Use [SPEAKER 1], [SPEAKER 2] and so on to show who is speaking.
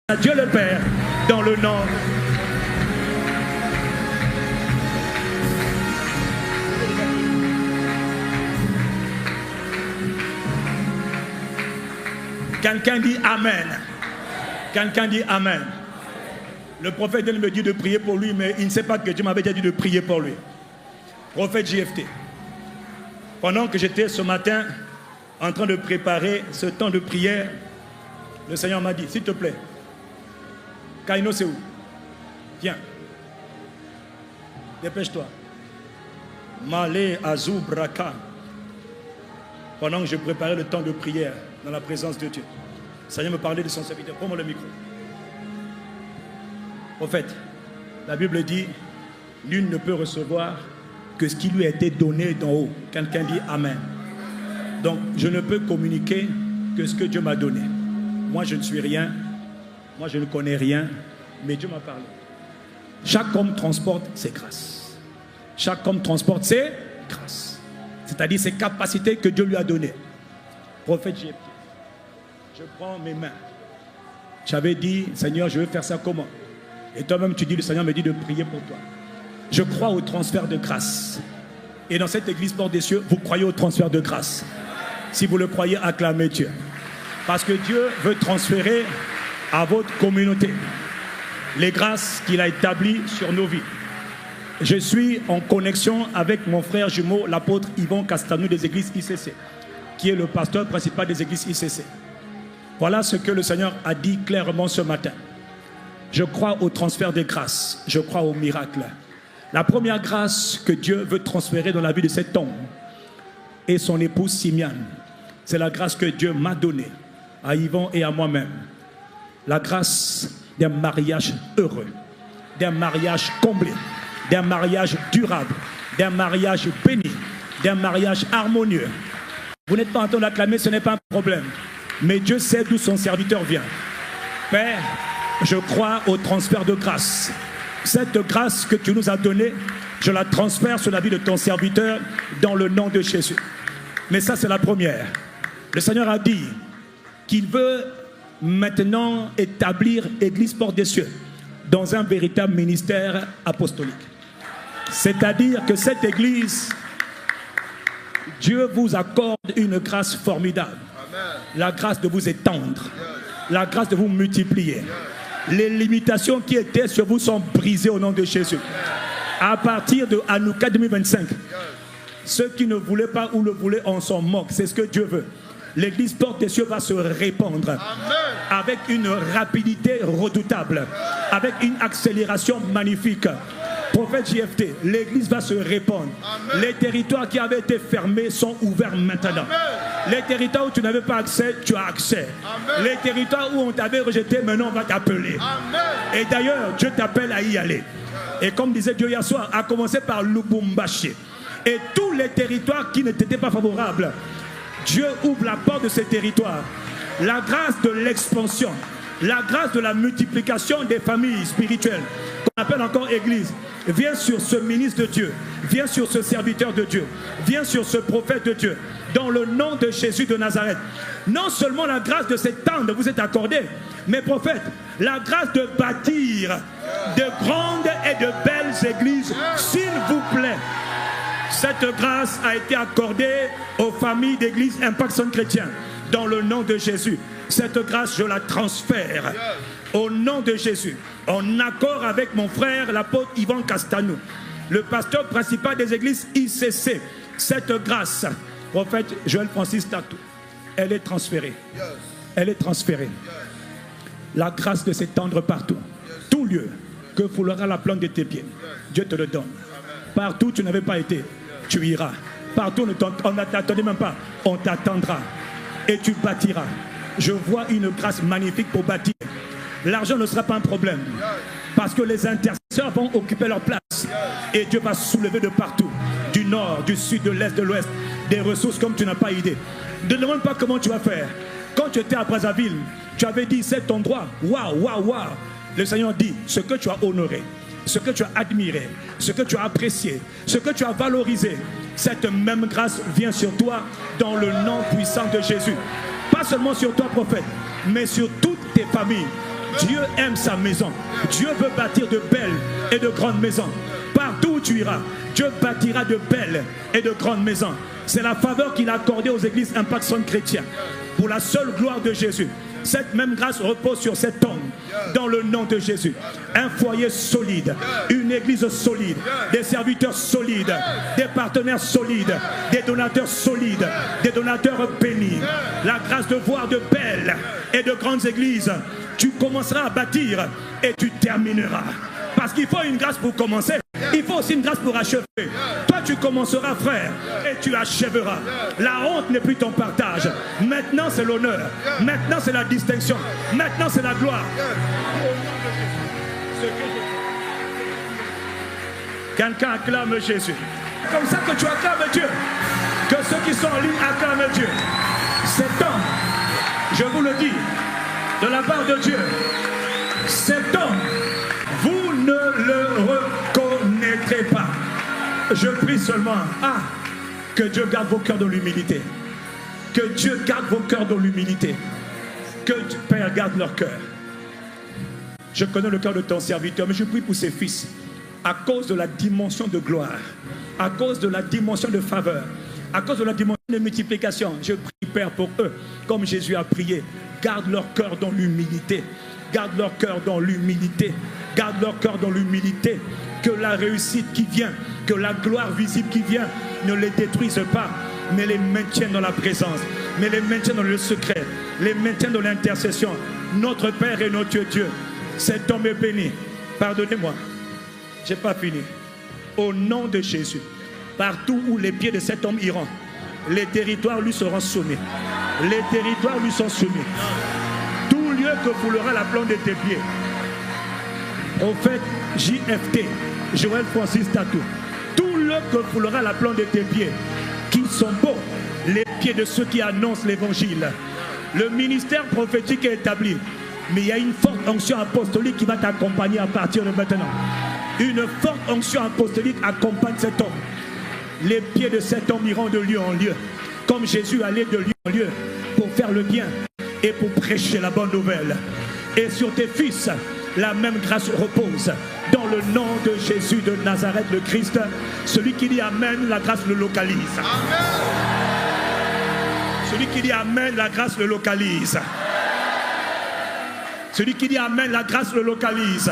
[SPEAKER 1] à Dieu le Père, dans le nom. Quelqu'un dit Amen. Quelqu'un dit Amen. Le prophète me dit de prier pour lui, mais il ne sait pas que Dieu m'avait déjà dit de prier pour lui. Prophète JFT. Pendant que j'étais ce matin en train de préparer ce temps de prière, le Seigneur m'a dit, s'il te plaît, Kaino c'est où? Viens. Dépêche-toi. Malé Azou Braka. Pendant que je préparais le temps de prière dans la présence de Dieu, le Seigneur me parlait de son serviteur. Prends-moi le micro. Au fait, la Bible dit, nul ne peut recevoir que ce qui lui a été donné d'en haut. Quelqu'un dit Amen. Donc, je ne peux communiquer que ce que Dieu m'a donné. Moi, je ne suis rien. Moi, je ne connais rien. Mais Dieu m'a parlé. Chaque homme transporte ses grâces. Chaque homme transporte ses grâces. C'est-à-dire ses capacités que Dieu lui a données. Prophète JFT, je prends mes mains. J'avais dit, Seigneur, je veux faire ça comment? Et toi-même, tu dis, le Seigneur me dit de prier pour toi. Je crois au transfert de grâce. Et dans cette église Porte des Cieux, vous croyez au transfert de grâce. Si vous le croyez, acclamez Dieu. Parce que Dieu veut transférer à votre communauté les grâces qu'il a établies sur nos vies. Je suis en connexion avec mon frère jumeau, l'apôtre Yvon Castanou des églises ICC, qui est le pasteur principal des églises ICC. Voilà ce que le Seigneur a dit clairement ce matin. Je crois au transfert des grâces. Je crois au miracle. La première grâce que Dieu veut transférer dans la vie de cet homme et son épouse Simiane, c'est la grâce que Dieu m'a donnée à Yvon et à moi-même. La grâce d'un mariage heureux, d'un mariage comblé, d'un mariage durable, d'un mariage béni, d'un mariage harmonieux. Vous n'êtes pas en train d'acclamer, ce n'est pas un problème. Mais Dieu sait d'où son serviteur vient. Père, je crois au transfert de grâce. Cette grâce que tu nous as donnée, je la transfère sur la vie de ton serviteur dans le nom de Jésus. Mais ça, c'est la première. Le Seigneur a dit qu'il veut maintenant établir Église Porte des Cieux dans un véritable ministère apostolique. C'est-à-dire que cette Église, Dieu vous accorde une grâce formidable. La grâce de vous étendre, la grâce de vous multiplier. Les limitations qui étaient sur vous sont brisées au nom de Jésus. À partir de Hanouka 2025, ceux qui ne voulaient pas ou le voulaient, on s'en moque. C'est ce que Dieu veut. L'église Porte des Cieux va se répandre. Amen. Avec une rapidité redoutable, avec une accélération magnifique. Prophète JFT, l'église va se répandre. Amen. Les territoires qui avaient été fermés sont ouverts maintenant. Amen. Les territoires où tu n'avais pas accès, tu as accès. Amen. Les territoires où on t'avait rejeté, maintenant on va t'appeler. Et d'ailleurs, Dieu t'appelle à y aller. Et comme disait Dieu hier soir, à commencer par Lubumbashi. Et tous les territoires qui ne t'étaient pas favorables, Dieu ouvre la porte de ces territoires. La grâce de l'expansion, la grâce de la multiplication des familles spirituelles, qu'on appelle encore Église, vient sur ce ministre de Dieu, vient sur ce serviteur de Dieu, vient sur ce prophète de Dieu, dans le nom de Jésus de Nazareth. Non seulement la grâce de s'étendre vous est accordée, mais prophète, la grâce de bâtir de grandes et de belles églises, s'il vous plaît. Cette grâce a été accordée aux familles d'église Impact Centre Chrétien, dans le nom de Jésus. Cette grâce, je la transfère au nom de Jésus, en accord avec mon frère, l'apôtre Yvon Castanou, le pasteur principal des églises ICC. Cette grâce, prophète Joël Francis Tatou, elle est transférée. Elle est transférée. La grâce de s'étendre partout. Tout lieu que foulera la plante de tes pieds, Dieu te le donne. Partout où tu n'avais pas été, tu iras. Partout on ne t'attendait même pas, on t'attendra. Et tu bâtiras. Je vois une grâce magnifique pour bâtir. L'argent ne sera pas un problème. Parce que les intercesseurs vont occuper leur place. Et Dieu va soulever de partout. Du nord, du sud, de l'est, de l'ouest. Des ressources comme tu n'as pas idée. Ne demande pas comment tu vas faire. Quand tu étais à Brazzaville, tu avais dit cet endroit. Waouh, waouh, waouh. Le Seigneur dit ce que tu as honoré, ce que tu as admiré, ce que tu as apprécié, ce que tu as valorisé. Cette même grâce vient sur toi dans le nom puissant de Jésus. Pas seulement sur toi, prophète, mais sur toutes tes familles. Dieu aime sa maison. Dieu veut bâtir de belles et de grandes maisons. Partout où tu iras, Dieu bâtira de belles et de grandes maisons. C'est la faveur qu'il a accordée aux églises Impact Son Chrétien. Pour la seule gloire de Jésus. Cette même grâce repose sur cet homme. Dans le nom de Jésus. Un foyer solide. Une église solide. Des serviteurs solides. Des partenaires solides. Des donateurs solides. Des donateurs bénis. La grâce de voir de belles et de grandes églises. Tu commenceras à bâtir et tu termineras. Parce qu'il faut une grâce pour commencer. Il faut aussi une grâce pour achever. Toi, tu commenceras, frère, et tu achèveras. La honte n'est plus ton partage. Maintenant, c'est l'honneur. Maintenant, c'est la distinction. Maintenant, c'est la gloire. Quelqu'un acclame Jésus. C'est comme ça que tu acclames Dieu. Que ceux qui sont en ligne acclament Dieu. Cet homme, je vous le dis, de la part de Dieu, cet homme, vous ne le reconnaîtrez pas. Je prie seulement, que Dieu garde vos cœurs dans l'humilité. Que Dieu garde vos cœurs dans l'humilité. Que Père garde leur cœur. Je connais le cœur de ton serviteur, mais je prie pour ses fils. À cause de la dimension de gloire, à cause de la dimension de faveur, à cause de la dimension de multiplication, je prie, Père, pour eux, comme Jésus a prié. Garde leur cœur dans l'humilité. Garde leur cœur dans l'humilité. Garde leur cœur dans l'humilité. Que la réussite qui vient, que la gloire visible qui vient ne les détruise pas, mais les maintienne dans la présence, mais les maintienne dans le secret, les maintienne dans l'intercession. Notre Père et notre Dieu, cet homme est béni. Pardonnez-moi, je n'ai pas fini. Au nom de Jésus, partout où les pieds de cet homme iront, les territoires lui seront soumis. Les territoires lui sont soumis. Tout lieu que foulera la plante de tes pieds. Au fait, JFT, Joël Francis Tatou, tout lieu que foulera la plante de tes pieds, qui sont beaux, les pieds de ceux qui annoncent l'évangile. Le ministère prophétique est établi, mais il y a une forte onction apostolique qui va t'accompagner à partir de maintenant. Une forte onction apostolique accompagne cet homme. Les pieds de cet homme iront de lieu en lieu, comme Jésus allait de lieu en lieu pour faire le bien et pour prêcher la bonne nouvelle. Et sur tes fils, la même grâce repose. Dans le nom de Jésus de Nazareth, le Christ, celui qui dit Amen, la grâce le localise. Amen. Celui qui dit Amen, la grâce le localise. Celui qui dit Amen, la grâce le localise.